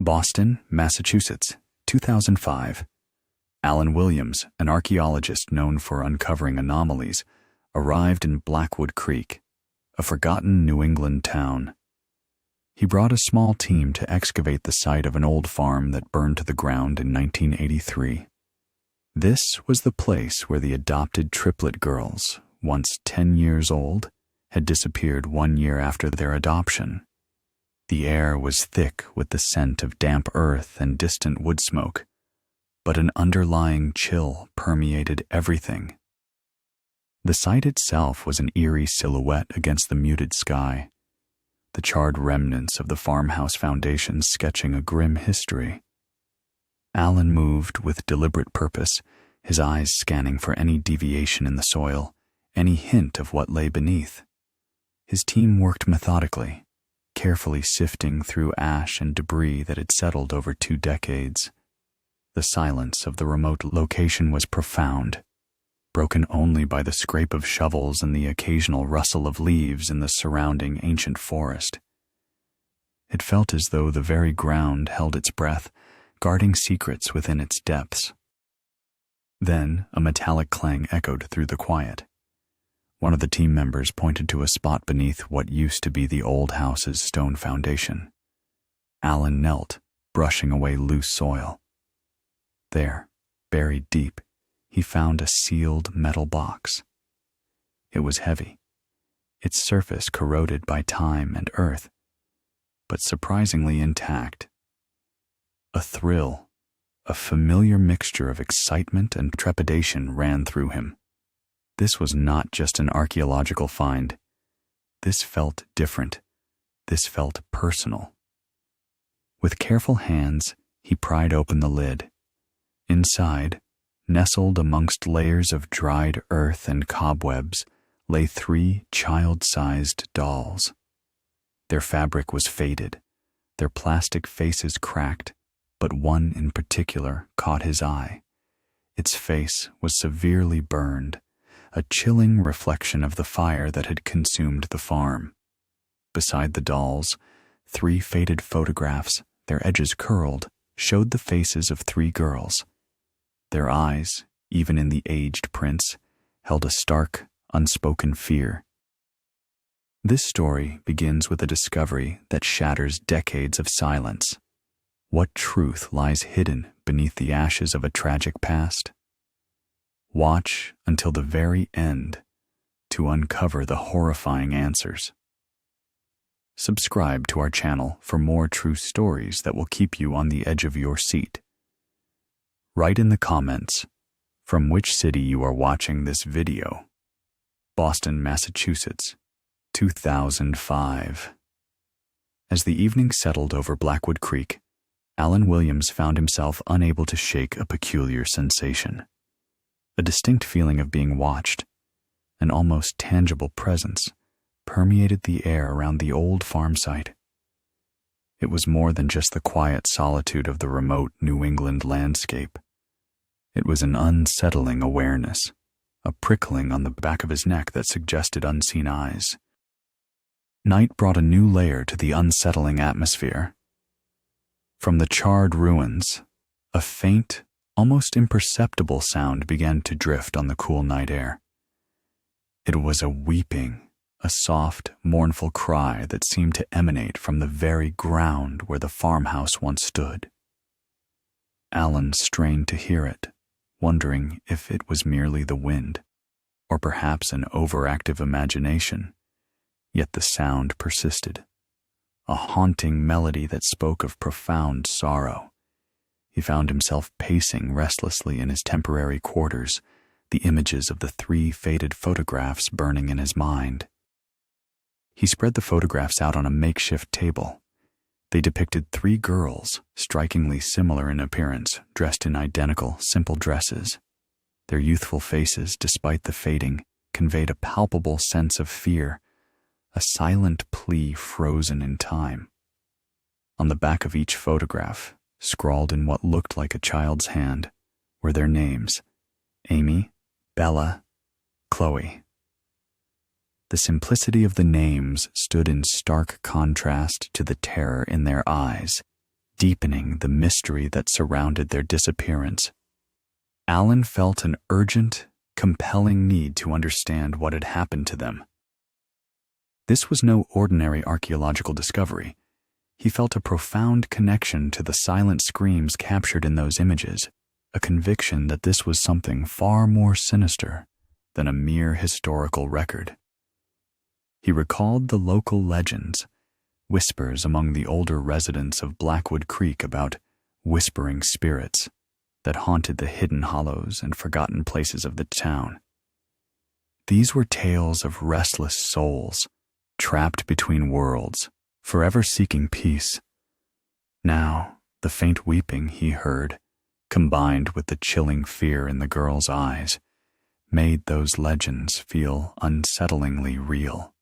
Boston, Massachusetts, 2005. Alan Williams, an archaeologist known for uncovering anomalies, arrived in Blackwood Creek, a forgotten New England town. He brought a small team to excavate the site of an old farm that burned to the ground in 1983. This was the place where the adopted triplet girls, once 10 years old, had disappeared 1 year after their adoption. The air was thick with the scent of damp earth and distant wood smoke, but an underlying chill permeated everything. The site itself was an eerie silhouette against the muted sky, the charred remnants of the farmhouse foundations sketching a grim history. Alan moved with deliberate purpose, his eyes scanning for any deviation in the soil, any hint of what lay beneath. His team worked methodically, carefully sifting through ash and debris that had settled over 2 decades. The silence of the remote location was profound, broken only by the scrape of shovels and the occasional rustle of leaves in the surrounding ancient forest. It felt as though the very ground held its breath, guarding secrets within its depths. Then a metallic clang echoed through the quiet. One of the team members pointed to a spot beneath what used to be the old house's stone foundation. Alan knelt, brushing away loose soil. There, buried deep, he found a sealed metal box. It was heavy, its surface corroded by time and earth, but surprisingly intact. A thrill, a familiar mixture of excitement and trepidation ran through him. This was not just an archaeological find. This felt different. This felt personal. With careful hands, he pried open the lid. Inside, nestled amongst layers of dried earth and cobwebs, lay 3 child-sized dolls. Their fabric was faded, their plastic faces cracked, but one in particular caught his eye. Its face was severely burned, a chilling reflection of the fire that had consumed the farm. Beside the dolls, 3 faded photographs, their edges curled, showed the faces of 3 girls. Their eyes, even in the aged prints, held a stark, unspoken fear. This story begins with a discovery that shatters decades of silence. What truth lies hidden beneath the ashes of a tragic past? Watch until the very end to uncover the horrifying answers. Subscribe to our channel for more true stories that will keep you on the edge of your seat. Write in the comments from which city you are watching this video. Boston, Massachusetts, 2005. As the evening settled over Blackwood Creek, Alan Williams found himself unable to shake a peculiar sensation. A distinct feeling of being watched, an almost tangible presence, permeated the air around the old farm site. It was more than just the quiet solitude of the remote New England landscape. It was an unsettling awareness, a prickling on the back of his neck that suggested unseen eyes. Night brought a new layer to the unsettling atmosphere. From the charred ruins, a faint, almost imperceptible sound began to drift on the cool night air. It was a weeping, a soft, mournful cry that seemed to emanate from the very ground where the farmhouse once stood. Alan strained to hear it, wondering if it was merely the wind, or perhaps an overactive imagination. Yet the sound persisted, a haunting melody that spoke of profound sorrow. He found himself pacing restlessly in his temporary quarters, the images of the 3 faded photographs burning in his mind. He spread the photographs out on a makeshift table. They depicted 3 girls, strikingly similar in appearance, dressed in identical, simple dresses. Their youthful faces, despite the fading, conveyed a palpable sense of fear, a silent plea frozen in time. On the back of each photograph, scrawled in what looked like a child's hand, were their names: Amy, Bella, Chloe. The simplicity of the names stood in stark contrast to the terror in their eyes, deepening the mystery that surrounded their disappearance. Alan felt an urgent, compelling need to understand what had happened to them. This was no ordinary archaeological discovery. He felt a profound connection to the silent screams captured in those images, a conviction that this was something far more sinister than a mere historical record. He recalled the local legends, whispers among the older residents of Blackwood Creek about whispering spirits that haunted the hidden hollows and forgotten places of the town. These were tales of restless souls, trapped between worlds, forever seeking peace. Now, the faint weeping he heard, combined with the chilling fear in the girl's eyes, made those legends feel unsettlingly real.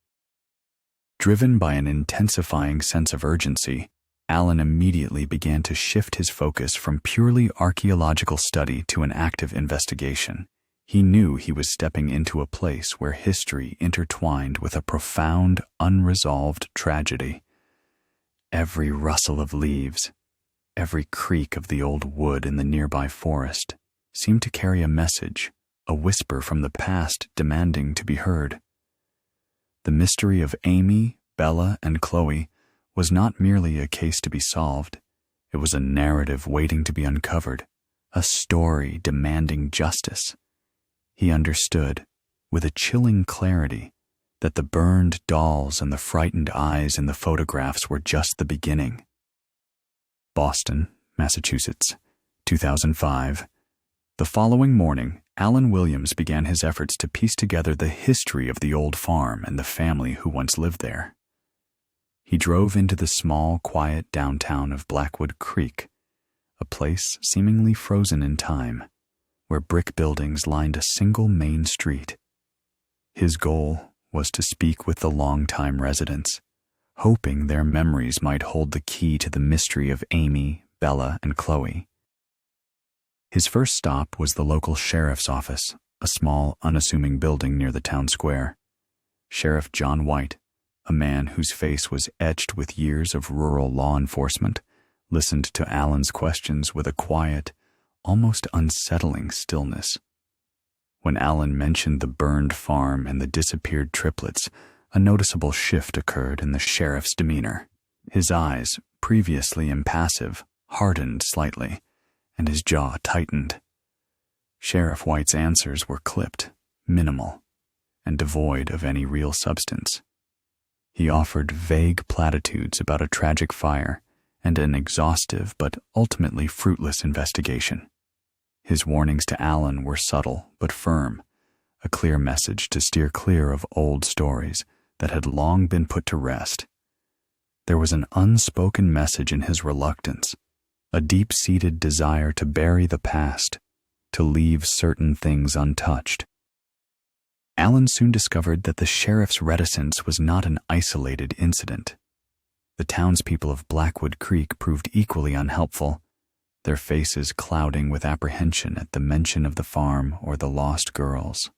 Driven by an intensifying sense of urgency, Alan immediately began to shift his focus from purely archaeological study to an active investigation. He knew he was stepping into a place where history intertwined with a profound, unresolved tragedy. Every rustle of leaves, every creak of the old wood in the nearby forest seemed to carry a message, a whisper from the past demanding to be heard. The mystery of Amy, Bella, and Chloe was not merely a case to be solved. It was a narrative waiting to be uncovered, a story demanding justice. He understood, with a chilling clarity, that the burned dolls and the frightened eyes in the photographs were just the beginning. Boston, Massachusetts, 2005. The following morning, Alan Williams began his efforts to piece together the history of the old farm and the family who once lived there. He drove into the small, quiet downtown of Blackwood Creek, a place seemingly frozen in time, where brick buildings lined a single main street. His goal was to speak with the longtime residents, hoping their memories might hold the key to the mystery of Amy, Bella, and Chloe. His first stop was the local sheriff's office, a small, unassuming building near the town square. Sheriff John White, a man whose face was etched with years of rural law enforcement, listened to Alan's questions with a quiet, almost unsettling stillness. When Alan mentioned the burned farm and the disappeared triplets, a noticeable shift occurred in the sheriff's demeanor. His eyes, previously impassive, hardened slightly, and his jaw tightened. Sheriff White's answers were clipped, minimal, and devoid of any real substance. He offered vague platitudes about a tragic fire and an exhaustive but ultimately fruitless investigation. His warnings to Alan were subtle but firm, a clear message to steer clear of old stories that had long been put to rest. There was an unspoken message in his reluctance, a deep-seated desire to bury the past, to leave certain things untouched. Alan soon discovered that the sheriff's reticence was not an isolated incident. The townspeople of Blackwood Creek proved equally unhelpful, their faces clouding with apprehension at the mention of the farm or the lost girls.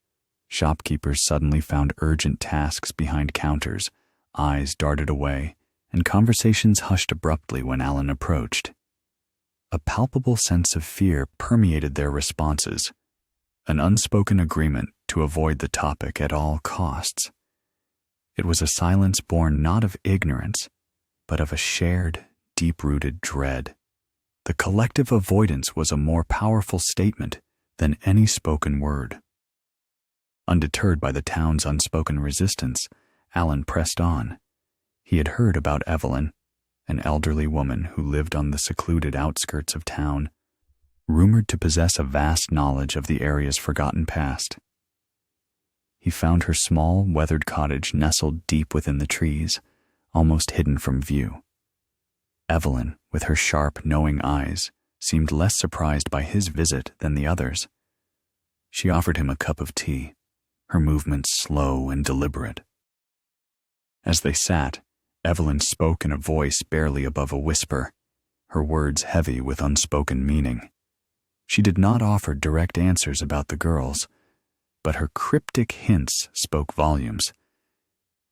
Shopkeepers suddenly found urgent tasks behind counters, eyes darted away, and conversations hushed abruptly when Alan approached. A palpable sense of fear permeated their responses, an unspoken agreement to avoid the topic at all costs. It was a silence born not of ignorance, but of a shared, deep-rooted dread. The collective avoidance was a more powerful statement than any spoken word. Undeterred by the town's unspoken resistance, Alan pressed on. He had heard about Evelyn, an elderly woman who lived on the secluded outskirts of town, rumored to possess a vast knowledge of the area's forgotten past. He found her small, weathered cottage nestled deep within the trees, almost hidden from view. Evelyn, with her sharp, knowing eyes, seemed less surprised by his visit than the others. She offered him a cup of tea, her movements slow and deliberate. As they sat, Evelyn spoke in a voice barely above a whisper, her words heavy with unspoken meaning. She did not offer direct answers about the girls, but her cryptic hints spoke volumes.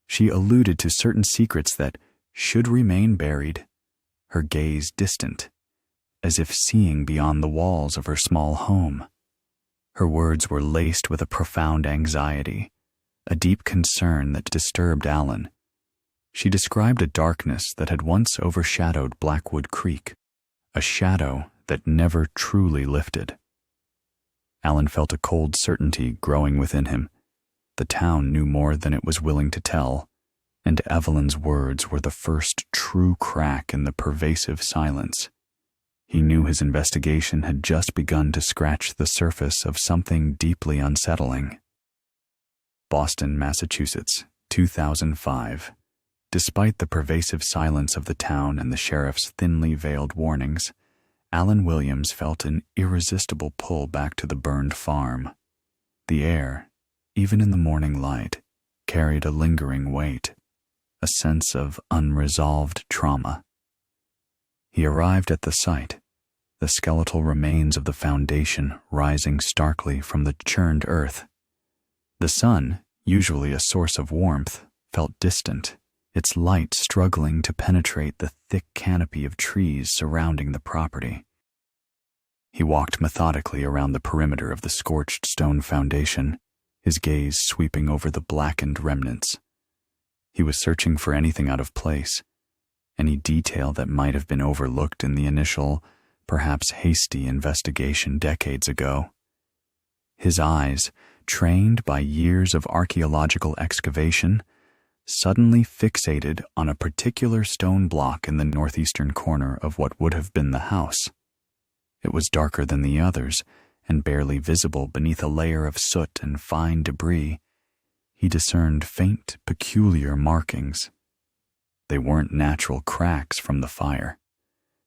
She alluded to certain secrets that should remain buried, her gaze distant, as if seeing beyond the walls of her small home. Her words were laced with a profound anxiety, a deep concern that disturbed Alan. She described a darkness that had once overshadowed Blackwood Creek, a shadow that never truly lifted. Alan felt a cold certainty growing within him. The town knew more than it was willing to tell, and Evelyn's words were the first true crack in the pervasive silence. He knew his investigation had just begun to scratch the surface of something deeply unsettling. Boston, Massachusetts, 2005. Despite the pervasive silence of the town and the sheriff's thinly veiled warnings, Alan Williams felt an irresistible pull back to the burned farm. The air, even in the morning light, carried a lingering weight, a sense of unresolved trauma. He arrived at the site, the skeletal remains of the foundation rising starkly from the churned earth. The sun, usually a source of warmth, felt distant, its light struggling to penetrate the thick canopy of trees surrounding the property. He walked methodically around the perimeter of the scorched stone foundation, his gaze sweeping over the blackened remnants. He was searching for anything out of place, any detail that might have been overlooked in the initial, perhaps hasty investigation decades ago. His eyes, trained by years of archaeological excavation, suddenly fixated on a particular stone block in the northeastern corner of what would have been the house. It was darker than the others, and barely visible beneath a layer of soot and fine debris. He discerned faint, peculiar markings. They weren't natural cracks from the fire.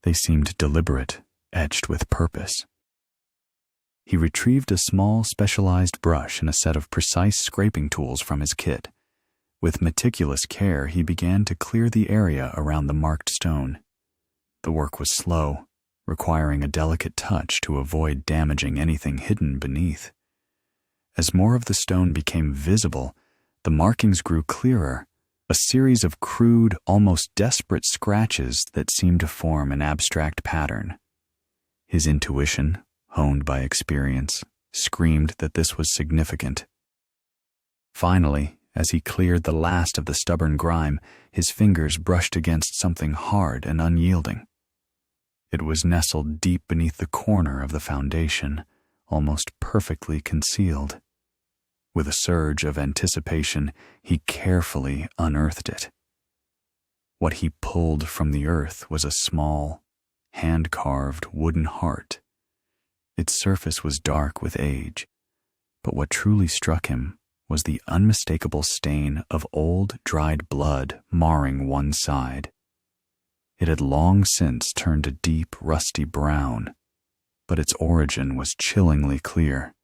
They seemed deliberate, etched with purpose. He retrieved a small, specialized brush and a set of precise scraping tools from his kit. With meticulous care, he began to clear the area around the marked stone. The work was slow, requiring a delicate touch to avoid damaging anything hidden beneath. As more of the stone became visible, the markings grew clearer, a series of crude, almost desperate scratches that seemed to form an abstract pattern. His intuition, honed by experience, screamed that this was significant. Finally, as he cleared the last of the stubborn grime, his fingers brushed against something hard and unyielding. It was nestled deep beneath the corner of the foundation, almost perfectly concealed. With a surge of anticipation, he carefully unearthed it. What he pulled from the earth was a small, hand-carved wooden heart. Its surface was dark with age, but what truly struck him was the unmistakable stain of old, dried blood marring one side. It had long since turned a deep, rusty brown, but its origin was chillingly clear.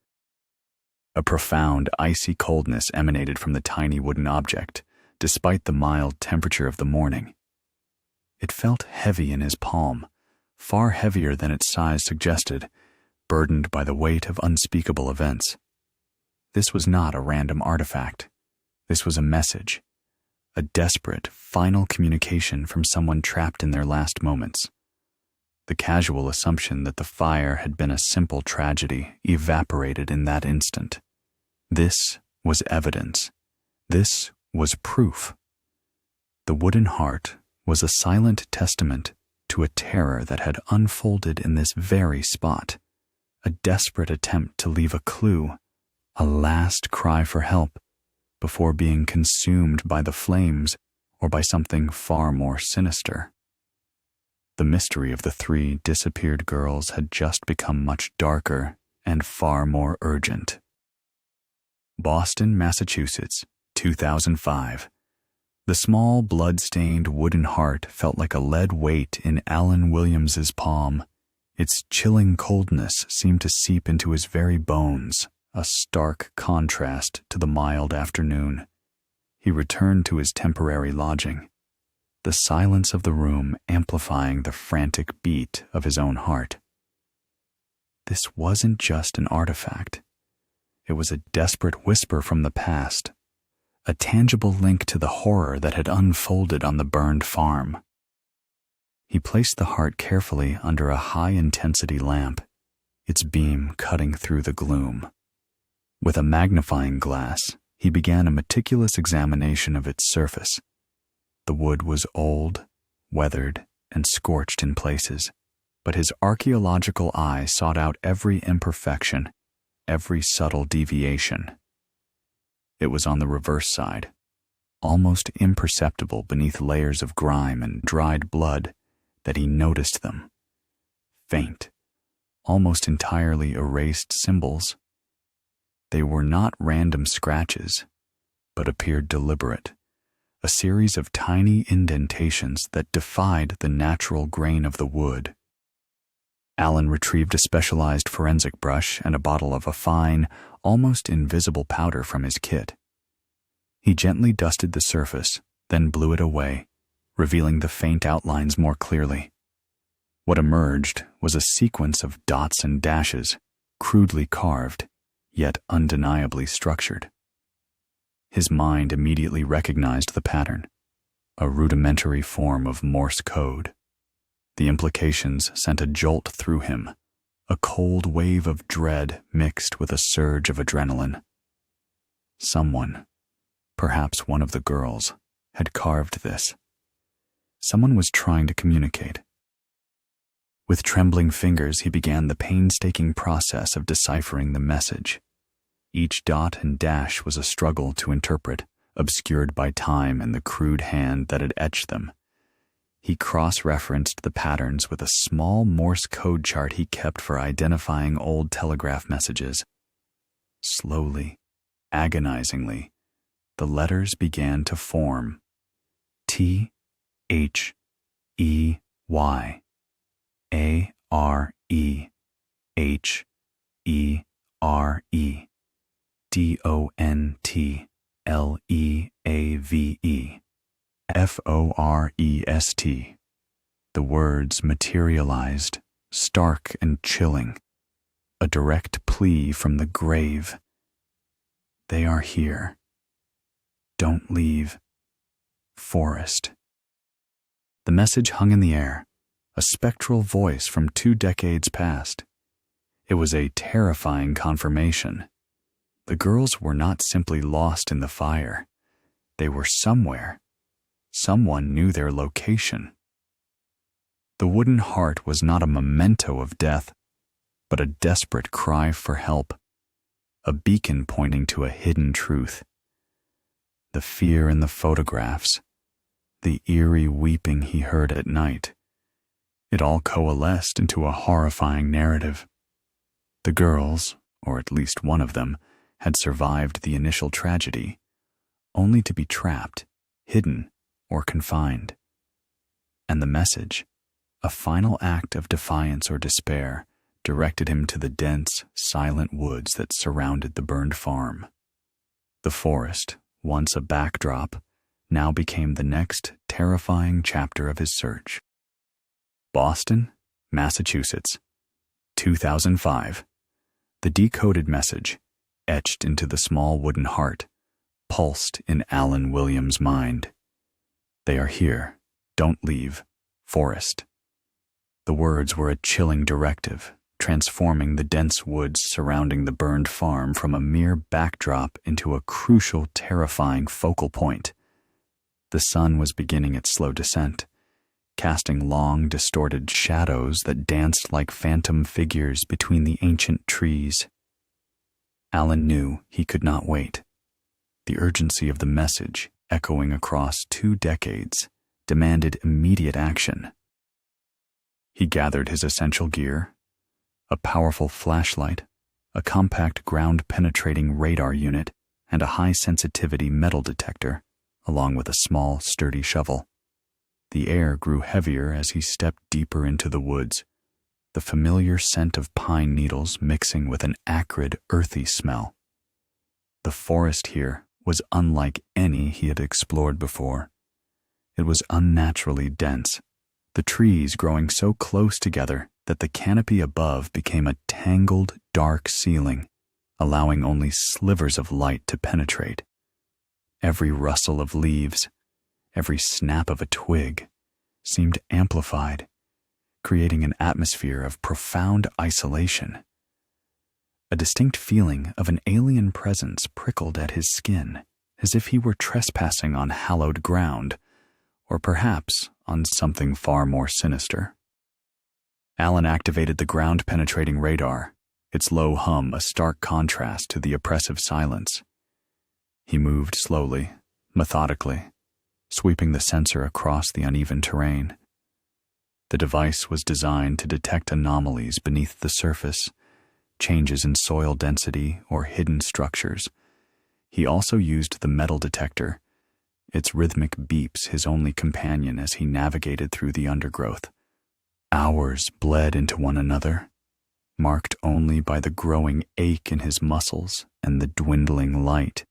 A profound, icy coldness emanated from the tiny wooden object, despite the mild temperature of the morning. It felt heavy in his palm, far heavier than its size suggested, burdened by the weight of unspeakable events. This was not a random artifact. This was a message, a desperate, final communication from someone trapped in their last moments. The casual assumption that the fire had been a simple tragedy evaporated in that instant. This was evidence. This was proof. The wooden heart was a silent testament to a terror that had unfolded in this very spot, a desperate attempt to leave a clue, a last cry for help, before being consumed by the flames or by something far more sinister. The mystery of the three disappeared girls had just become much darker and far more urgent. Boston, Massachusetts, 2005. The small, blood-stained wooden heart felt like a lead weight in Alan Williams's palm. Its chilling coldness seemed to seep into his very bones, a stark contrast to the mild afternoon. He returned to his temporary lodging, the silence of the room amplifying the frantic beat of his own heart. This wasn't just an artifact. It was a desperate whisper from the past, a tangible link to the horror that had unfolded on the burned farm. He placed the heart carefully under a high-intensity lamp, its beam cutting through the gloom. With a magnifying glass, he began a meticulous examination of its surface. The wood was old, weathered, and scorched in places, but his archaeological eye sought out every imperfection, every subtle deviation. It was on the reverse side, almost imperceptible beneath layers of grime and dried blood, that he noticed them. Faint, almost entirely erased symbols. They were not random scratches, but appeared deliberate, a series of tiny indentations that defied the natural grain of the wood. Alan retrieved a specialized forensic brush and a bottle of a fine, almost invisible powder from his kit. He gently dusted the surface, then blew it away, revealing the faint outlines more clearly. What emerged was a sequence of dots and dashes, crudely carved, yet undeniably structured. His mind immediately recognized the pattern, a rudimentary form of Morse code. The implications sent a jolt through him, a cold wave of dread mixed with a surge of adrenaline. Someone, perhaps one of the girls, had carved this. Someone was trying to communicate. With trembling fingers, he began the painstaking process of deciphering the message. Each dot and dash was a struggle to interpret, obscured by time and the crude hand that had etched them. He cross-referenced the patterns with a small Morse code chart he kept for identifying old telegraph messages. Slowly, agonizingly, the letters began to form. T-H-E-Y, A-R-E-H-E-R-E, D-O-N-T-L-E-A-V-E, F-O-R-E-S-T. The words materialized, stark and chilling, a direct plea from the grave. They are here. Don't leave. Forest. The message hung in the air, a spectral voice from 2 decades past. It was a terrifying confirmation. The girls were not simply lost in the fire. They were somewhere. Someone knew their location. The wooden heart was not a memento of death, but a desperate cry for help, a beacon pointing to a hidden truth. The fear in the photographs, the eerie weeping he heard at night, it all coalesced into a horrifying narrative. The girls, or at least one of them, had survived the initial tragedy, only to be trapped, hidden, or confined. And the message, a final act of defiance or despair, directed him to the dense, silent woods that surrounded the burned farm. The forest, once a backdrop, now became the next terrifying chapter of his search. Boston, Massachusetts, 2005. The decoded message, etched into the small wooden heart, pulsed in Alan Williams' mind. They are here. Don't leave. Forest. The words were a chilling directive, transforming the dense woods surrounding the burned farm from a mere backdrop into a crucial, terrifying focal point. The sun was beginning its slow descent, casting long, distorted shadows that danced like phantom figures between the ancient trees. Alan knew he could not wait. The urgency of the message, echoing across 2 decades, demanded immediate action. He gathered his essential gear, a powerful flashlight, a compact ground-penetrating radar unit, and a high-sensitivity metal detector, along with a small, sturdy shovel. The air grew heavier as he stepped deeper into the woods, the familiar scent of pine needles mixing with an acrid, earthy smell. The forest here was unlike any he had explored before. It was unnaturally dense, the trees growing so close together that the canopy above became a tangled, dark ceiling, allowing only slivers of light to penetrate. Every rustle of leaves, every snap of a twig, seemed amplified, creating an atmosphere of profound isolation. A distinct feeling of an alien presence prickled at his skin, as if he were trespassing on hallowed ground, or perhaps on something far more sinister. Alan activated the ground-penetrating radar, its low hum a stark contrast to the oppressive silence. He moved slowly, methodically, sweeping the sensor across the uneven terrain. The device was designed to detect anomalies beneath the surface, changes in soil density or hidden structures. He also used the metal detector, its rhythmic beeps his only companion as he navigated through the undergrowth. Hours bled into one another, marked only by the growing ache in his muscles and the dwindling light.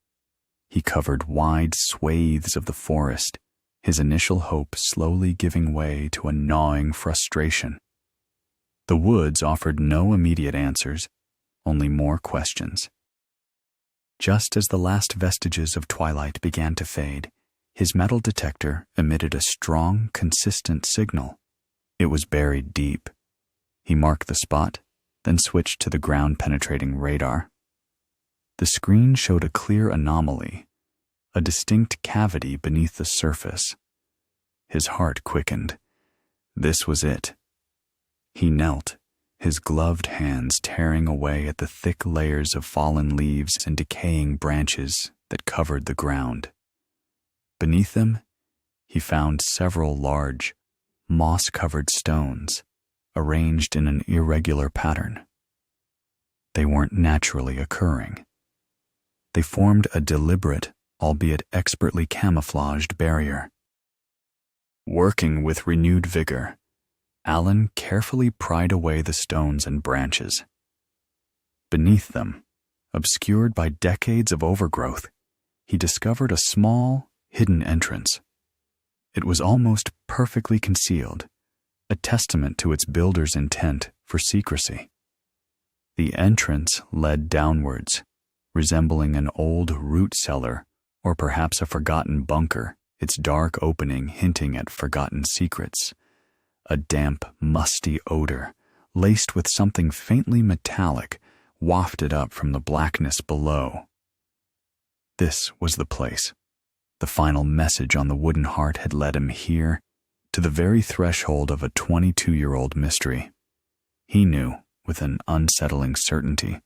He covered wide swathes of the forest, his initial hope slowly giving way to a gnawing frustration. The woods offered no immediate answers, only more questions. Just as the last vestiges of twilight began to fade, his metal detector emitted a strong, consistent signal. It was buried deep. He marked the spot, then switched to the ground-penetrating radar. The screen showed a clear anomaly, a distinct cavity beneath the surface. His heart quickened. This was it. He knelt, his gloved hands tearing away at the thick layers of fallen leaves and decaying branches that covered the ground. Beneath them, he found several large, moss-covered stones, arranged in an irregular pattern. They weren't naturally occurring. They formed a deliberate, albeit expertly camouflaged barrier. Working with renewed vigor, Alan carefully pried away the stones and branches. Beneath them, obscured by decades of overgrowth, he discovered a small, hidden entrance. It was almost perfectly concealed, a testament to its builder's intent for secrecy. The entrance led downwards, resembling an old root cellar or perhaps a forgotten bunker, its dark opening hinting at forgotten secrets. A damp, musty odor, laced with something faintly metallic, wafted up from the blackness below. This was the place. The final message on the wooden heart had led him here, to the very threshold of a 22-year-old mystery. He knew, with an unsettling certainty,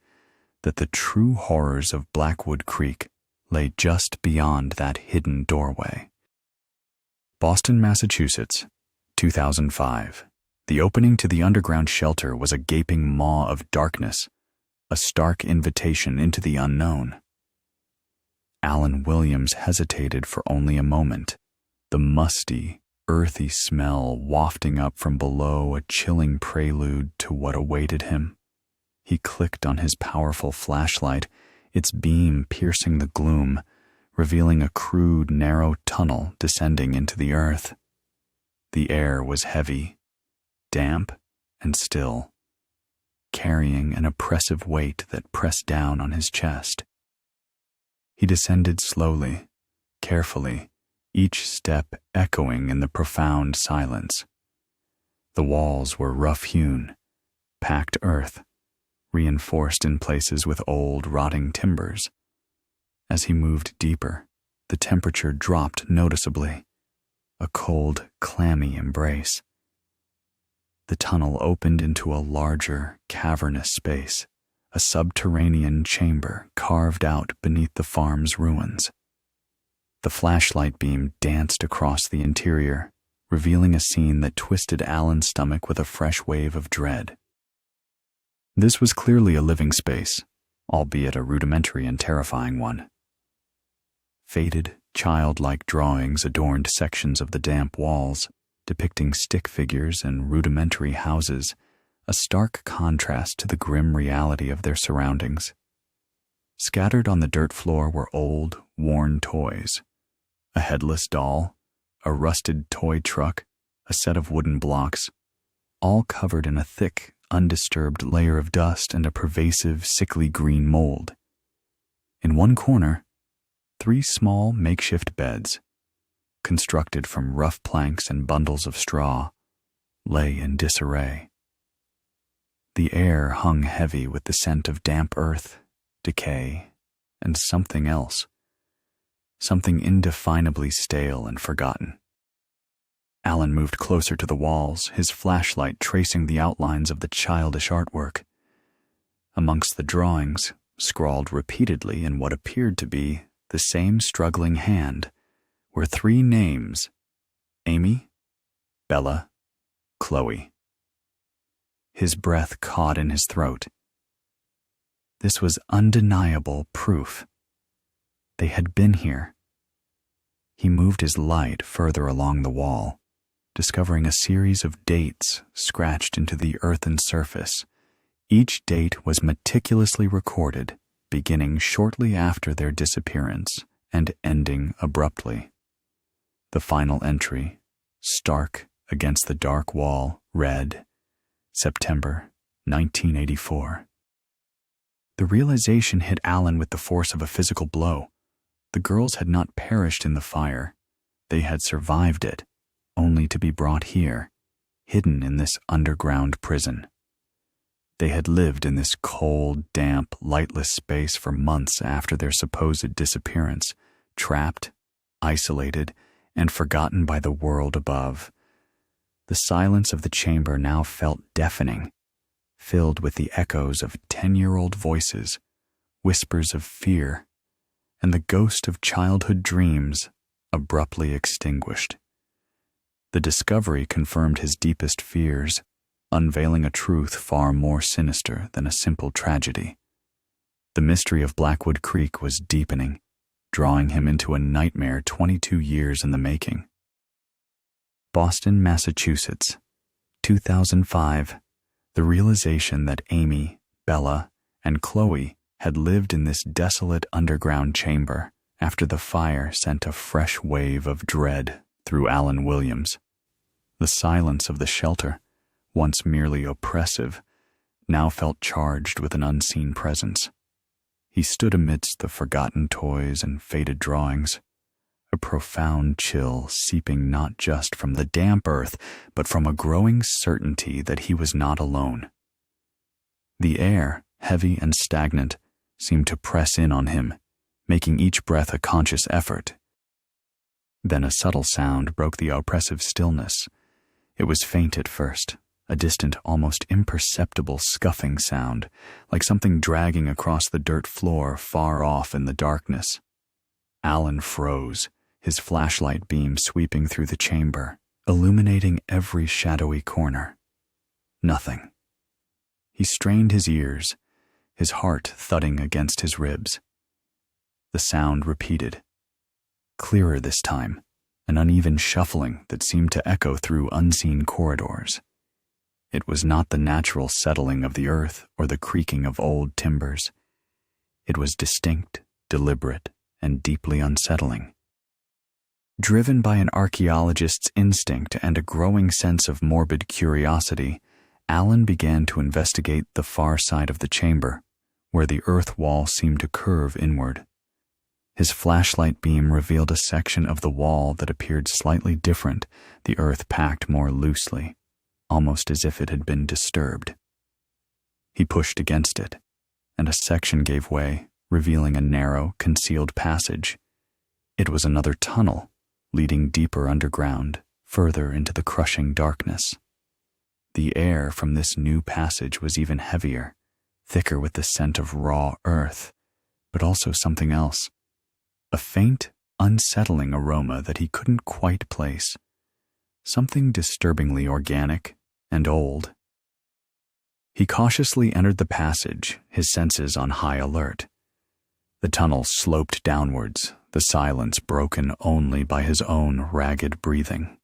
that the true horrors of Blackwood Creek lay just beyond that hidden doorway. Boston, Massachusetts, 2005. The opening to the underground shelter was a gaping maw of darkness, a stark invitation into the unknown. Alan Williams hesitated for only a moment, the musty, earthy smell wafting up from below a chilling prelude to what awaited him. He clicked on his powerful flashlight, its beam piercing the gloom, revealing a crude, narrow tunnel descending into the earth. The air was heavy, damp, and still, carrying an oppressive weight that pressed down on his chest. He descended slowly, carefully, each step echoing in the profound silence. The walls were rough-hewn, packed earth, reinforced in places with old, rotting timbers. As he moved deeper, the temperature dropped noticeably, a cold, clammy embrace. The tunnel opened into a larger, cavernous space, a subterranean chamber carved out beneath the farm's ruins. The flashlight beam danced across the interior, revealing a scene that twisted Alan's stomach with a fresh wave of dread. This was clearly a living space, albeit a rudimentary and terrifying one. Faded, childlike drawings adorned sections of the damp walls, depicting stick figures and rudimentary houses, a stark contrast to the grim reality of their surroundings. Scattered on the dirt floor were old, worn toys. A headless doll, a rusted toy truck, a set of wooden blocks, all covered in a thick, undisturbed layer of dust and a pervasive, sickly green mold. In one corner, 3 small makeshift beds, constructed from rough planks and bundles of straw, lay in disarray. The air hung heavy with the scent of damp earth, decay, and something else, something indefinably stale and forgotten. Alan moved closer to the walls, his flashlight tracing the outlines of the childish artwork. Amongst the drawings, scrawled repeatedly in what appeared to be the same struggling hand, were 3 names: Amy, Bella, Chloe. His breath caught in his throat. This was undeniable proof. They had been here. He moved his light further along the wall, discovering a series of dates scratched into the earthen surface. Each date was meticulously recorded, beginning shortly after their disappearance and ending abruptly. The final entry, stark against the dark wall, read, September 1984. The realization hit Alan with the force of a physical blow. The girls had not perished in the fire. They had survived it, only to be brought here, hidden in this underground prison. They had lived in this cold, damp, lightless space for months after their supposed disappearance, trapped, isolated, and forgotten by the world above. The silence of the chamber now felt deafening, filled with the echoes of 10-year-old voices, whispers of fear, and the ghost of childhood dreams abruptly extinguished. The discovery confirmed his deepest fears, unveiling a truth far more sinister than a simple tragedy. The mystery of Blackwood Creek was deepening, drawing him into a nightmare 22 years in the making. Boston, Massachusetts, 2005. The realization that Amy, Bella, and Chloe had lived in this desolate underground chamber after the fire sent a fresh wave of dread through Alan Williams. The silence of the shelter, once merely oppressive, now felt charged with an unseen presence. He stood amidst the forgotten toys and faded drawings, a profound chill seeping not just from the damp earth, but from a growing certainty that he was not alone. The air, heavy and stagnant, seemed to press in on him, making each breath a conscious effort. Then a subtle sound broke the oppressive stillness. It was faint at first, a distant, almost imperceptible scuffing sound, like something dragging across the dirt floor far off in the darkness. Alan froze, his flashlight beam sweeping through the chamber, illuminating every shadowy corner. Nothing. He strained his ears, his heart thudding against his ribs. The sound repeated, clearer this time, an uneven shuffling that seemed to echo through unseen corridors. It was not the natural settling of the earth or the creaking of old timbers. It was distinct, deliberate, and deeply unsettling. Driven by an archaeologist's instinct and a growing sense of morbid curiosity, Alan began to investigate the far side of the chamber, where the earth wall seemed to curve inward. His flashlight beam revealed a section of the wall that appeared slightly different, the earth packed more loosely, almost as if it had been disturbed. He pushed against it, and a section gave way, revealing a narrow, concealed passage. It was another tunnel, leading deeper underground, further into the crushing darkness. The air from this new passage was even heavier, thicker with the scent of raw earth, but also something else. A faint, unsettling aroma that he couldn't quite place. Something disturbingly organic and old. He cautiously entered the passage, his senses on high alert. The tunnel sloped downwards, the silence broken only by his own ragged breathing.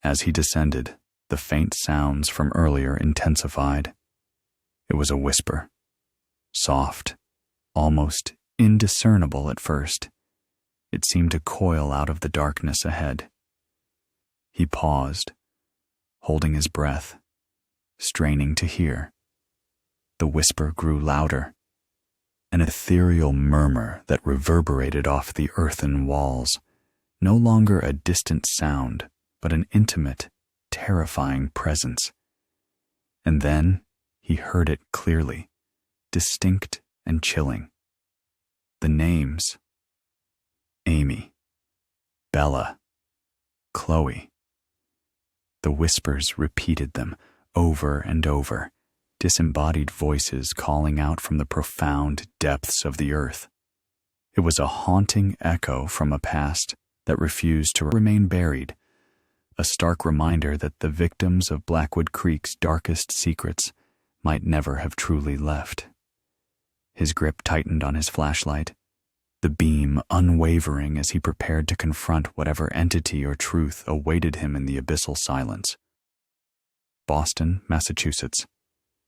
As he descended, the faint sounds from earlier intensified. It was a whisper, soft, almost indiscernible at first. It seemed to coil out of the darkness ahead. He paused, holding his breath, straining to hear. The whisper grew louder, an ethereal murmur that reverberated off the earthen walls, no longer a distant sound, but an intimate, terrifying presence. And then he heard it clearly, distinct and chilling. The names: Amy, Bella, Chloe. The whispers repeated them over and over, disembodied voices calling out from the profound depths of the earth. It was a haunting echo from a past that refused to remain buried, a stark reminder that the victims of Blackwood Creek's darkest secrets might never have truly left. His grip tightened on his flashlight, the beam unwavering as he prepared to confront whatever entity or truth awaited him in the abyssal silence. Boston, Massachusetts,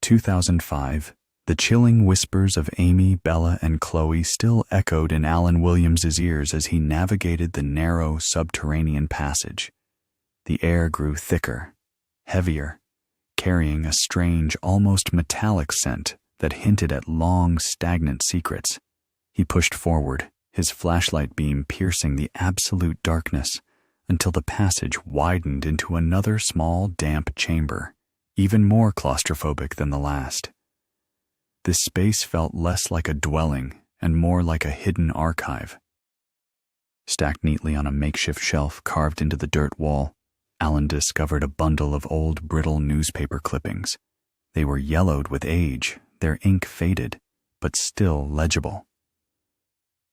2005. The chilling whispers of Amy, Bella, and Chloe still echoed in Alan Williams's ears as he navigated the narrow subterranean passage. The air grew thicker, heavier, carrying a strange, almost metallic scent that hinted at long, stagnant secrets. He pushed forward, his flashlight beam piercing the absolute darkness, until the passage widened into another small, damp chamber, even more claustrophobic than the last. This space felt less like a dwelling and more like a hidden archive. Stacked neatly on a makeshift shelf carved into the dirt wall, Alan discovered a bundle of old, brittle newspaper clippings. They were yellowed with age, their ink faded, but still legible.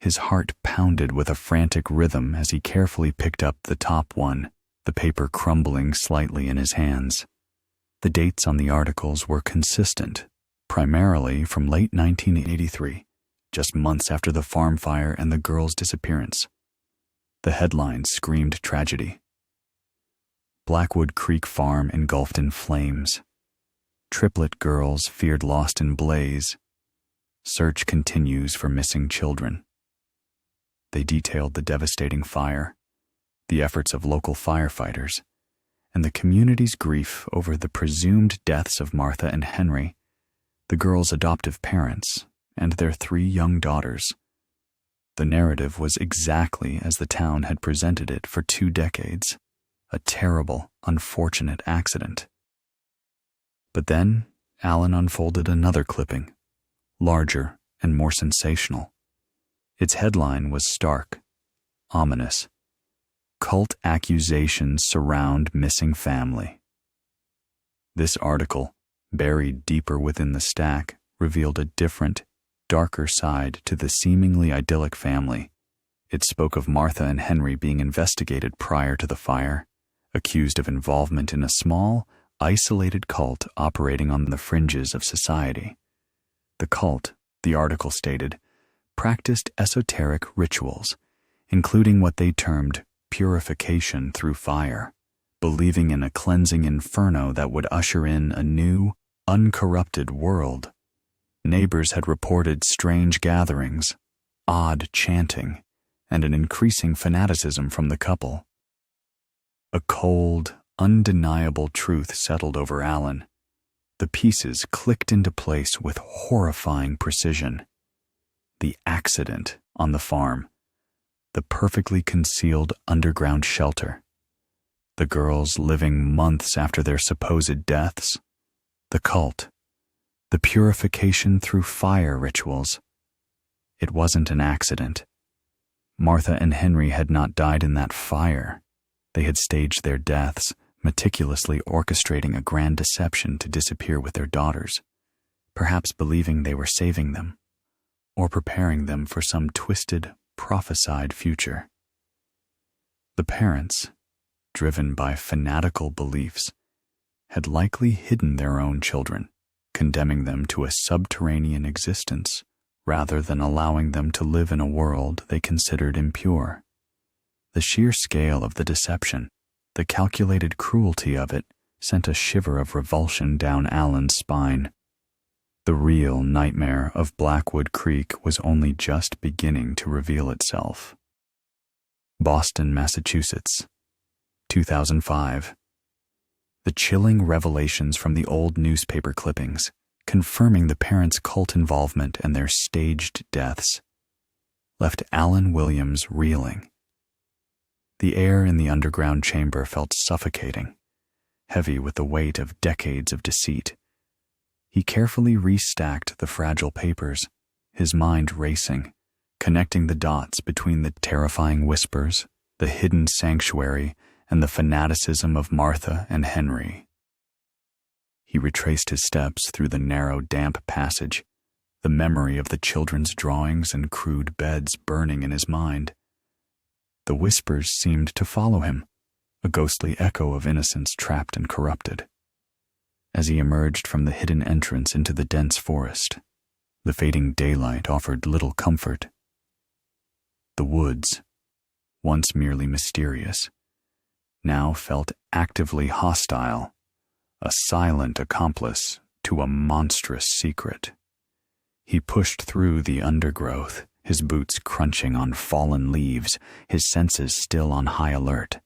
His heart pounded with a frantic rhythm as he carefully picked up the top one, the paper crumbling slightly in his hands. The dates on the articles were consistent, primarily from late 1983, just months after the farm fire and the girl's disappearance. The headlines screamed tragedy. Blackwood Creek farm engulfed in flames. Triplet girls feared lost in blaze. Search continues for missing children. They detailed the devastating fire, the efforts of local firefighters, and the community's grief over the presumed deaths of Martha and Henry, the girls' adoptive parents, and their 3 young daughters. The narrative was exactly as the town had presented it for 2 decades, a terrible, unfortunate accident. But then Alan unfolded another clipping, larger and more sensational. Its headline was stark, ominous. Cult accusations surround missing family. This article, buried deeper within the stack, revealed a different, darker side to the seemingly idyllic family. It spoke of Martha and Henry being investigated prior to the fire, accused of involvement in a small, isolated cult operating on the fringes of society. The cult, the article stated, practiced esoteric rituals, including what they termed purification through fire, believing in a cleansing inferno that would usher in a new, uncorrupted world. Neighbors had reported strange gatherings, odd chanting, and an increasing fanaticism from the couple. A cold, undeniable truth settled over Alan. The pieces clicked into place with horrifying precision. The accident on the farm, the perfectly concealed underground shelter, the girls living months after their supposed deaths, the cult, the purification through fire rituals. It wasn't an accident. Martha and Henry had not died in that fire. They had staged their deaths, meticulously orchestrating a grand deception to disappear with their daughters, perhaps believing they were saving them, or preparing them for some twisted, prophesied future. The parents, driven by fanatical beliefs, had likely hidden their own children, condemning them to a subterranean existence rather than allowing them to live in a world they considered impure. The sheer scale of the deception, the calculated cruelty of it, sent a shiver of revulsion down Alan's spine. The real nightmare of Blackwood Creek was only just beginning to reveal itself. Boston, Massachusetts, 2005. The chilling revelations from the old newspaper clippings, confirming the parents' cult involvement and their staged deaths, left Alan Williams reeling. The air in the underground chamber felt suffocating, heavy with the weight of decades of deceit. He carefully restacked the fragile papers, his mind racing, connecting the dots between the terrifying whispers, the hidden sanctuary, and the fanaticism of Martha and Henry. He retraced his steps through the narrow, damp passage, the memory of the children's drawings and crude beds burning in his mind. The whispers seemed to follow him, a ghostly echo of innocence trapped and corrupted. As he emerged from the hidden entrance into the dense forest, the fading daylight offered little comfort. The woods, once merely mysterious, now felt actively hostile, a silent accomplice to a monstrous secret. He pushed through the undergrowth, his boots crunching on fallen leaves, his senses still on high alert.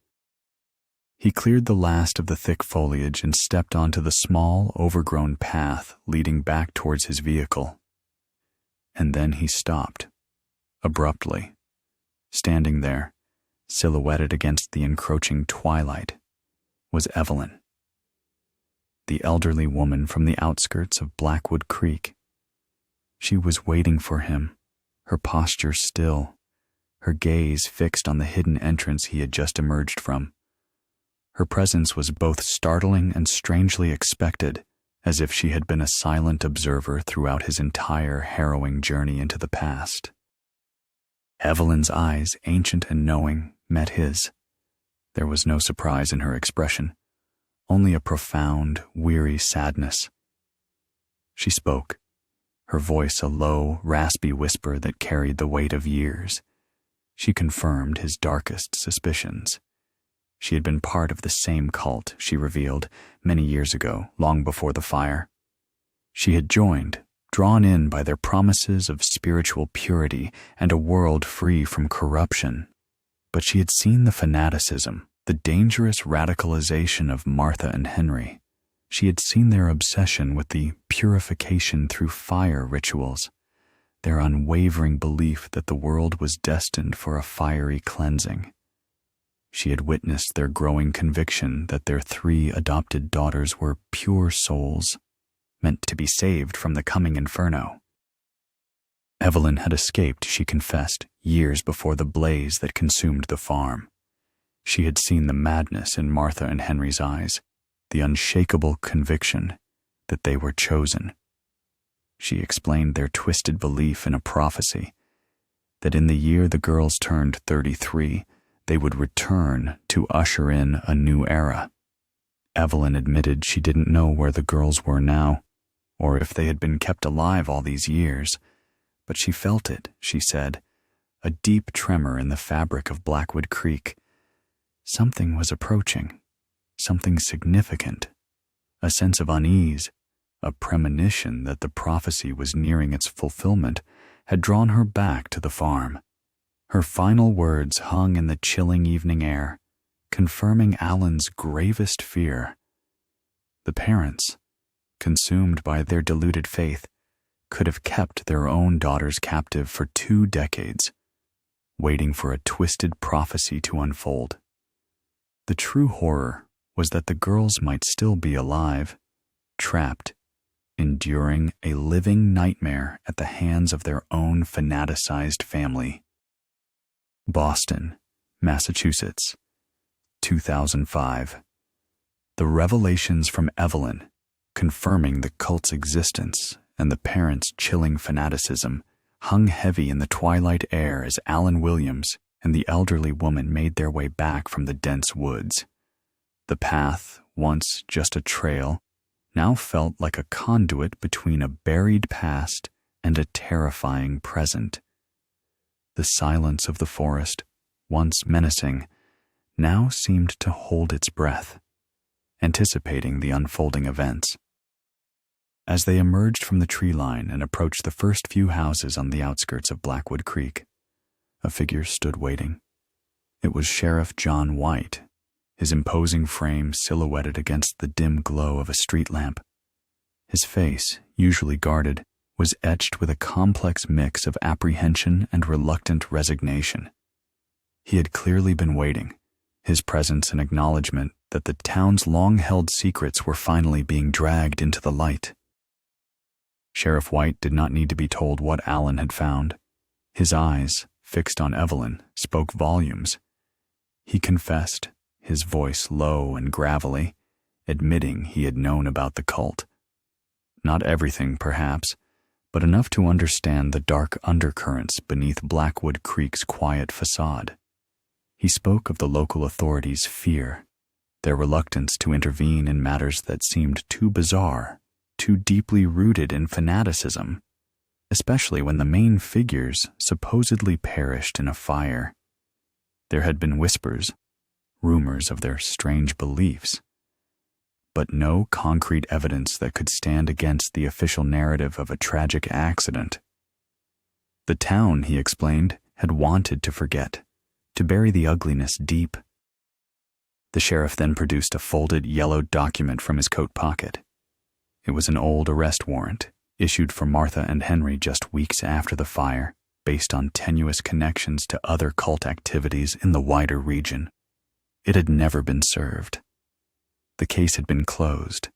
He cleared the last of the thick foliage and stepped onto the small, overgrown path leading back towards his vehicle. And then he stopped, abruptly. Standing there, silhouetted against the encroaching twilight, was Evelyn, the elderly woman from the outskirts of Blackwood Creek. She was waiting for him, her posture still, her gaze fixed on the hidden entrance he had just emerged from. Her presence was both startling and strangely expected, as if she had been a silent observer throughout his entire harrowing journey into the past. Evelyn's eyes, ancient and knowing, met his. There was no surprise in her expression, only a profound, weary sadness. She spoke, her voice a low, raspy whisper that carried the weight of years. She confirmed his darkest suspicions. She had been part of the same cult, she revealed, many years ago, long before the fire. She had joined, drawn in by their promises of spiritual purity and a world free from corruption. But she had seen the fanaticism, the dangerous radicalization of Martha and Henry. She had seen their obsession with the purification through fire rituals, their unwavering belief that the world was destined for a fiery cleansing. She had witnessed their growing conviction that their 3 adopted daughters were pure souls, meant to be saved from the coming inferno. Evelyn had escaped, she confessed, years before the blaze that consumed the farm. She had seen the madness in Martha and Henry's eyes, the unshakable conviction that they were chosen. She explained their twisted belief in a prophecy, that in the year the girls turned 33, they would return to usher in a new era. Evelyn admitted she didn't know where the girls were now, or if they had been kept alive all these years, but she felt it, she said, a deep tremor in the fabric of Blackwood Creek. Something was approaching, something significant, a sense of unease, a premonition that the prophecy was nearing its fulfillment, had drawn her back to the farm. Her final words hung in the chilling evening air, confirming Alan's gravest fear. The parents, consumed by their deluded faith, could have kept their own daughters captive for 2 decades, waiting for a twisted prophecy to unfold. The true horror was that the girls might still be alive, trapped, enduring a living nightmare at the hands of their own fanaticized family. Boston, Massachusetts, 2005. The revelations from Evelyn, confirming the cult's existence and the parents' chilling fanaticism, hung heavy in the twilight air as Alan Williams and the elderly woman made their way back from the dense woods. The path, once just a trail, now felt like a conduit between a buried past and a terrifying present. The silence of the forest, once menacing, now seemed to hold its breath, anticipating the unfolding events. As they emerged from the tree line and approached the first few houses on the outskirts of Blackwood Creek, a figure stood waiting. It was Sheriff John White, his imposing frame silhouetted against the dim glow of a street lamp. His face, usually guarded, was etched with a complex mix of apprehension and reluctant resignation. He had clearly been waiting, his presence an acknowledgement that the town's long-held secrets were finally being dragged into the light. Sheriff White did not need to be told what Allen had found. His eyes, fixed on Evelyn, spoke volumes. He confessed, his voice low and gravelly, admitting he had known about the cult. Not everything, perhaps, but enough to understand the dark undercurrents beneath Blackwood Creek's quiet facade. He spoke of the local authorities' fear, their reluctance to intervene in matters that seemed too bizarre, too deeply rooted in fanaticism, especially when the main figures supposedly perished in a fire. There had been whispers, rumors of their strange beliefs, but no concrete evidence that could stand against the official narrative of a tragic accident. The town, he explained, had wanted to forget, to bury the ugliness deep. The sheriff then produced a folded yellow document from his coat pocket. It was an old arrest warrant, issued for Martha and Henry just weeks after the fire, based on tenuous connections to other cult activities in the wider region. It had never been served. The case had been closed,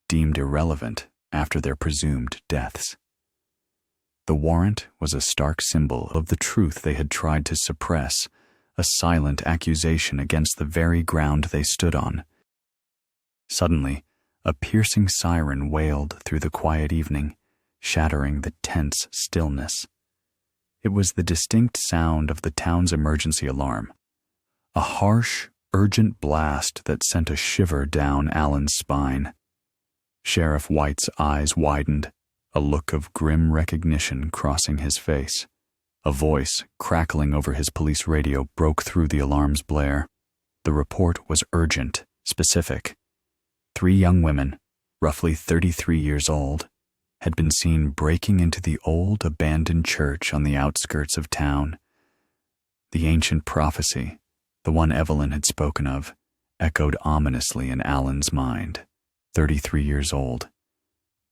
deemed irrelevant after their presumed deaths. The warrant was a stark symbol of the truth they had tried to suppress, a silent accusation against the very ground they stood on. Suddenly, a piercing siren wailed through the quiet evening, shattering the tense stillness. It was the distinct sound of the town's emergency alarm, a harsh, urgent blast that sent a shiver down Allen's spine. Sheriff White's eyes widened, a look of grim recognition crossing his face. A voice crackling over his police radio broke through the alarm's blare. The report was urgent, specific. 3 young women, roughly 33 years old, had been seen breaking into the old abandoned church on the outskirts of town. The ancient prophecy, the one Evelyn had spoken of, echoed ominously in Allen's mind. 33 years old.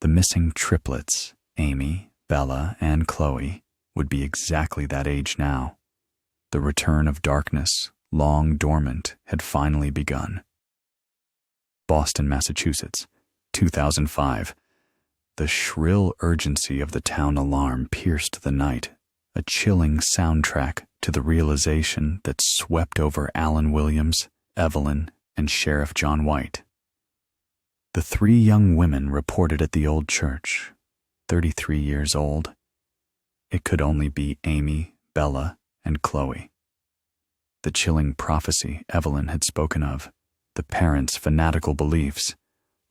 The missing triplets, Amy, Bella, and Chloe, would be exactly that age now. The return of darkness, long dormant, had finally begun. Boston, Massachusetts, 2005. The shrill urgency of the town alarm pierced the night, a chilling soundtrack to the realization that swept over Allen Williams, Evelyn, and Sheriff John White. The 3 young women reported at the old church, 33 years old. It could only be Amy, Bella, and Chloe. The chilling prophecy Evelyn had spoken of, the parents' fanatical beliefs,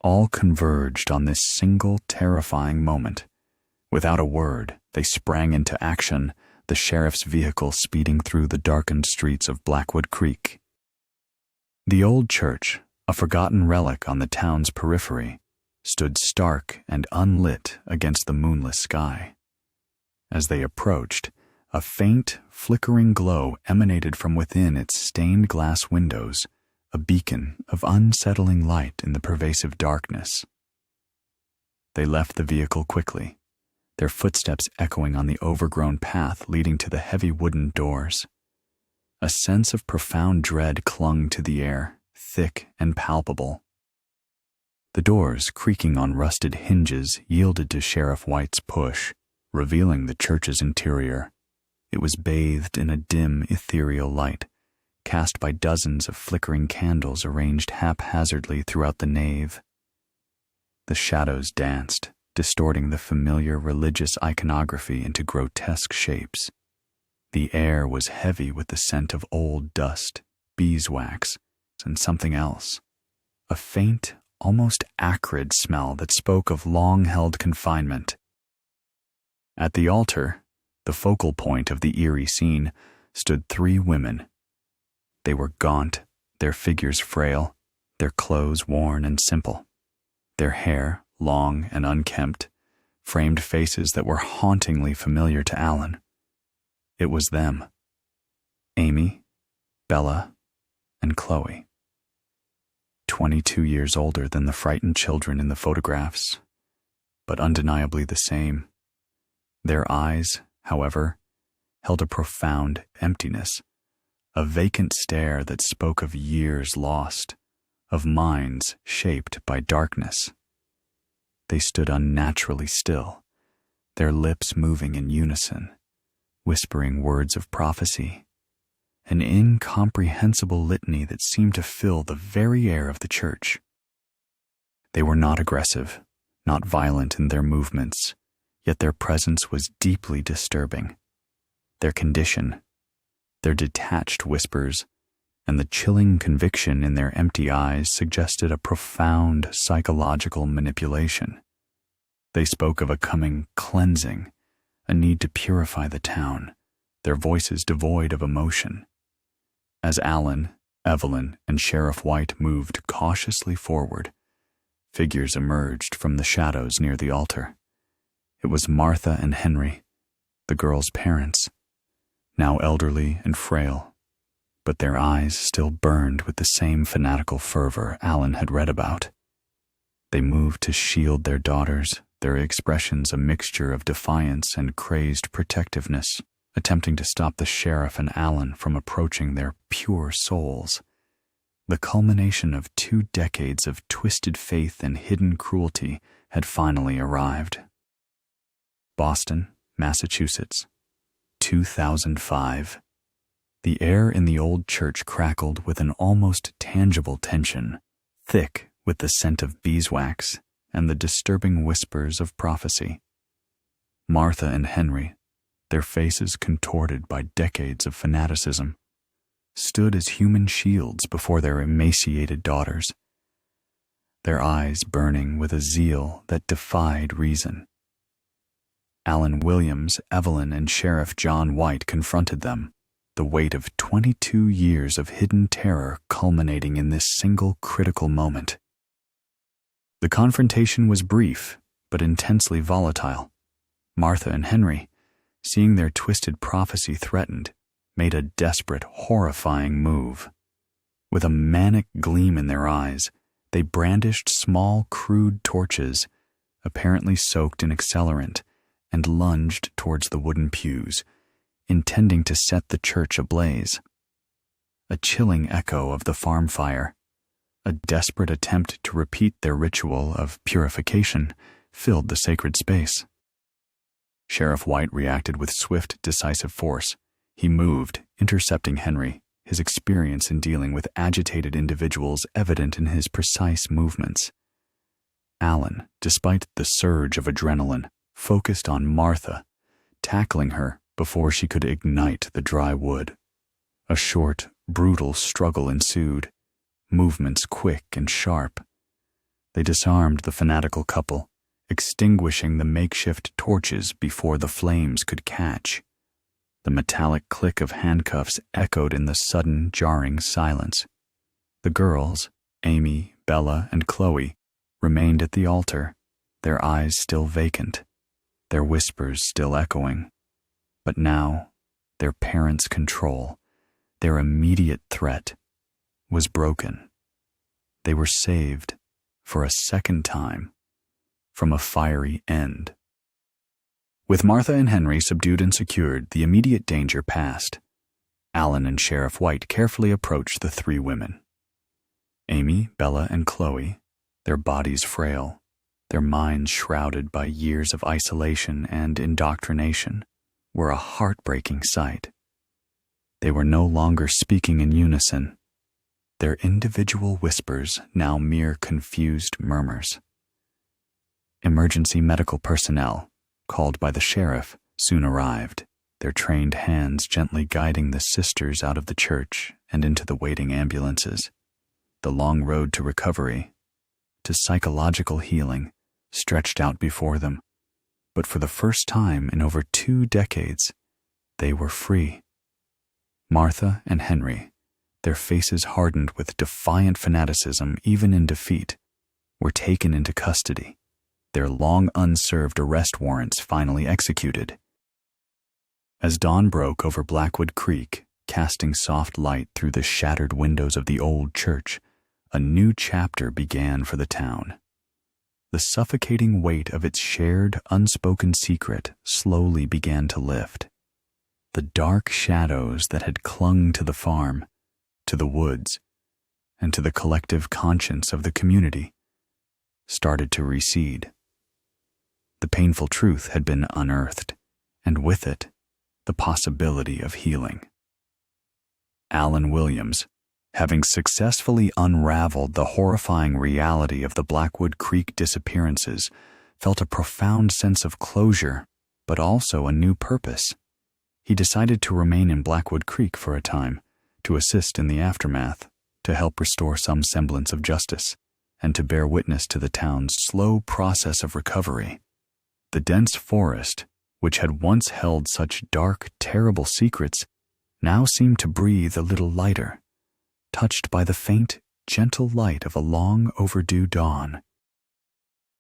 all converged on this single terrifying moment. Without a word, they sprang into action, the sheriff's vehicle speeding through the darkened streets of Blackwood Creek. The old church, a forgotten relic on the town's periphery, stood stark and unlit against the moonless sky. As they approached, a faint, flickering glow emanated from within its stained glass windows, a beacon of unsettling light in the pervasive darkness. They left the vehicle quickly, their footsteps echoing on the overgrown path leading to the heavy wooden doors. A sense of profound dread clung to the air, thick and palpable. The doors, creaking on rusted hinges, yielded to Sheriff White's push, revealing the church's interior. It was bathed in a dim, ethereal light, cast by dozens of flickering candles arranged haphazardly throughout the nave. The shadows danced, distorting the familiar religious iconography into grotesque shapes. The air was heavy with the scent of old dust, beeswax, and something else, a faint, almost acrid smell that spoke of long-held confinement. At the altar, the focal point of the eerie scene, stood 3 women. They were gaunt, their figures frail, their clothes worn and simple. Their hair, long and unkempt, framed faces that were hauntingly familiar to Allen. It was them. Amy, Bella, and Chloe. 22 years older than the frightened children in the photographs, but undeniably the same. Their eyes, however, held a profound emptiness, a vacant stare that spoke of years lost, of minds shaped by darkness. They stood unnaturally still, their lips moving in unison, whispering words of prophecy, an incomprehensible litany that seemed to fill the very air of the church. They were not aggressive, not violent in their movements, yet their presence was deeply disturbing. Their condition, their detached whispers, and the chilling conviction in their empty eyes suggested a profound psychological manipulation. They spoke of a coming cleansing, a need to purify the town, their voices devoid of emotion. As Alan, Evelyn, and Sheriff White moved cautiously forward, figures emerged from the shadows near the altar. It was Martha and Henry, the girl's parents, now elderly and frail, but their eyes still burned with the same fanatical fervor Alan had read about. They moved to shield their daughters, their expressions a mixture of defiance and crazed protectiveness, attempting to stop the sheriff and Alan from approaching their pure souls. The culmination of 2 decades of twisted faith and hidden cruelty had finally arrived. Boston, Massachusetts, 2005. The air in the old church crackled with an almost tangible tension, thick with the scent of beeswax and the disturbing whispers of prophecy. Martha and Henry, their faces contorted by decades of fanaticism, stood as human shields before their emaciated daughters, their eyes burning with a zeal that defied reason. Alan Williams, Evelyn, and Sheriff John White confronted them, the weight of 22 years of hidden terror culminating in this single critical moment. The confrontation was brief, but intensely volatile. Martha and Henry, seeing their twisted prophecy threatened, made a desperate, horrifying move. With a manic gleam in their eyes, they brandished small, crude torches, apparently soaked in accelerant, and lunged towards the wooden pews, intending to set the church ablaze. A chilling echo of the farm fire, a desperate attempt to repeat their ritual of purification, filled the sacred space. Sheriff White reacted with swift, decisive force. He moved, intercepting Henry, his experience in dealing with agitated individuals evident in his precise movements. Alan, despite the surge of adrenaline, focused on Martha, tackling her before she could ignite the dry wood. A short, brutal struggle ensued, movements quick and sharp. They disarmed the fanatical couple, extinguishing the makeshift torches before the flames could catch. The metallic click of handcuffs echoed in the sudden, jarring silence. The girls, Amy, Bella, and Chloe, remained at the altar, their eyes still vacant, their whispers still echoing. But now, their parents' control, their immediate threat, was broken. They were saved, for a second time, from a fiery end. With Martha and Henry subdued and secured, the immediate danger passed. Alan and Sheriff White carefully approached the 3 women. Amy, Bella, and Chloe, their bodies frail, their minds shrouded by years of isolation and indoctrination, were a heartbreaking sight. They were no longer speaking in unison, their individual whispers now mere confused murmurs. Emergency medical personnel, called by the sheriff, soon arrived, their trained hands gently guiding the sisters out of the church and into the waiting ambulances. The long road to recovery, to psychological healing, stretched out before them, but for the first time in over 2 decades, they were free. Martha and Henry, their faces hardened with defiant fanaticism even in defeat, were taken into custody, their long unserved arrest warrants finally executed. As dawn broke over Blackwood Creek, casting soft light through the shattered windows of the old church, a new chapter began for the town. The suffocating weight of its shared, unspoken secret slowly began to lift. the dark shadows that had clung to the farm, to the woods, and to the collective conscience of the community started to recede. The painful truth had been unearthed, and with it, the possibility of healing. Alan Williams, having successfully unraveled the horrifying reality of the Blackwood Creek disappearances, felt a profound sense of closure, but also a new purpose. He decided to remain in Blackwood Creek for a time, to assist in the aftermath, to help restore some semblance of justice, and to bear witness to the town's slow process of recovery. The dense forest, which had once held such dark, terrible secrets, now seemed to breathe a little lighter, touched by the faint, gentle light of a long overdue dawn.